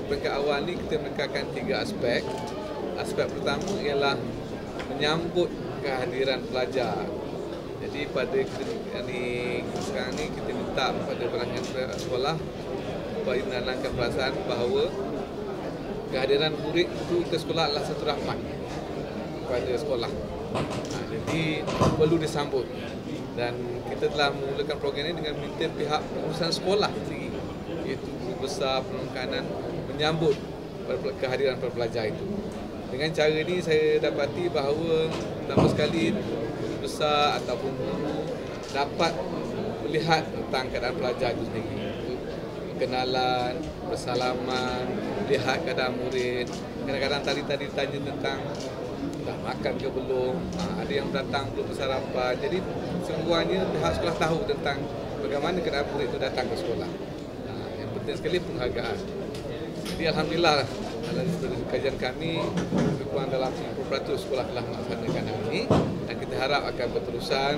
peringkat awal ni kita menekankan 3 aspek. Aspek pertama ialah menyambut kehadiran pelajar. Jadi pada sekarang ni kita minta kepada pelanggan sekolah supaya menanamkan perasaan bahawa kehadiran murid itu ke sekolah adalah satu rahmat kepada sekolah. Jadi perlu disambut, dan kita telah memulakan program ini dengan minta pihak pengurusan sekolah sendiri, iaitu guru besar, penekanan menyambut kehadiran para pelajar itu. Dengan cara ini saya dapati bahawa pertama sekali guru besar ataupun guru dapat melihat tentang keadaan pelajar itu sendiri, kenalan, bersalaman, lihat keadaan murid. Kadang-kadang tadi tanya tentang dah makan ke belum, ada yang datang belum bersarapan. Jadi semuanya pihak sekolah tahu tentang bagaimana keadaan murid itu datang ke sekolah. Yang penting sekali penghargaan. Jadi alhamdulillah dalam kajian kami lebih kurang dalam 90% sekolah telah melaksanakan hal ini, dan kita harap akan berterusan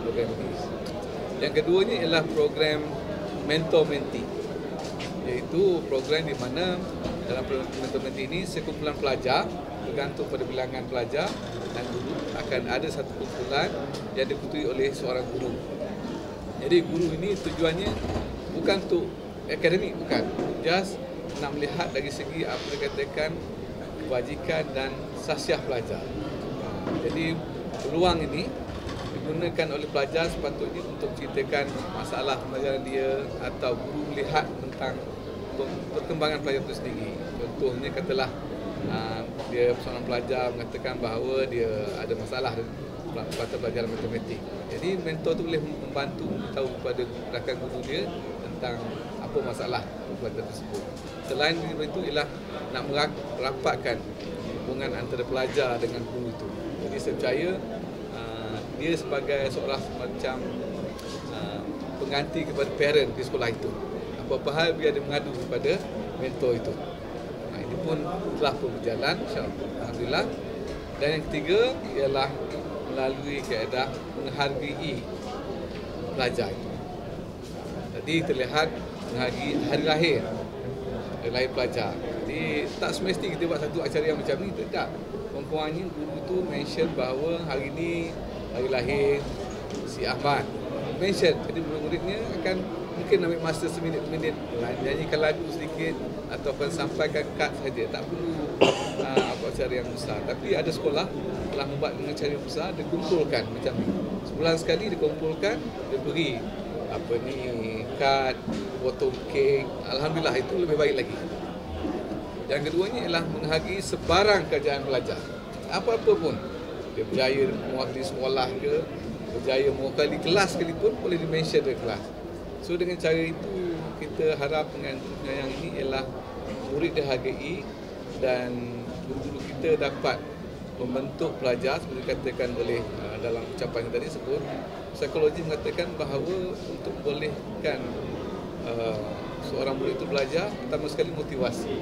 program ini. Yang keduanya ialah program mentor-mentee, iaitu program di mana dalam program mentor-mentee ini sekumpulan pelajar, bergantung pada bilangan pelajar dan guru, akan ada satu kumpulan yang diketuai oleh seorang guru. Jadi guru ini tujuannya bukan untuk akademik, bukan, just nak melihat dari segi apa dikatakan kebajikan dan sahsiah pelajar. Jadi peluang ini digunakan oleh pelajar sepatutnya untuk ceritakan masalah pelajaran dia, atau guru melihat tentang perkembangan pelajar itu sendiri. Contohnya katalah dia seorang pelajar mengatakan bahawa dia ada masalah pada pelajaran matematik. Jadi mentor tu boleh membantu tahu kepada rakan guru dia tentang apa masalah pelajar tersebut. Selain itu ialah nak merapatkan hubungan antara pelajar dengan guru itu. Jadi saya percaya dia sebagai seorang macam pengganti kepada parent di sekolah itu. Apa-apa hal biar dia mengadu kepada mentor itu. Ini pun telah berjalan, insya-Allah, alhamdulillah. Dan yang ketiga ialah melalui kaedah menghargai pelajar itu. Tadi terlihat menghargai hari lahir pelajar. Jadi tak semestinya kita buat satu acara yang macam ni, tidak. Kurang-kurangnya guru tu mention bahawa hari ini hari lahir si Ahmad. Mention, jadi murid-muridnya akan mungkin ambil masa seminit-minit nyanyikan lagu sedikit ataupun sampaikan kad saja, tak perlu apa acara yang besar. Tapi ada sekolah telah membuat dengan cara yang besar, dia kumpulkan macam ni. Sebulan sekali dia kumpulkan, dia beri apa ni kad, botol kek. Alhamdulillah, itu lebih baik lagi. Yang keduanya ialah menghargai sebarang kerjaan pelajar. Apa-apa pun, dia berjaya mewakili sekolah ke, berjaya mewakili kelas sekalipun, boleh di-mention dari kelas. So dengan cara itu kita harap dengan yang ini ialah murid dihargai, dan guru-guru kita dapat membentuk pelajar seperti dikatakan oleh dalam ucapan tadi sebut. Psikologi mengatakan bahawa untuk bolehkan seorang murid itu belajar, pertama sekali motivasi.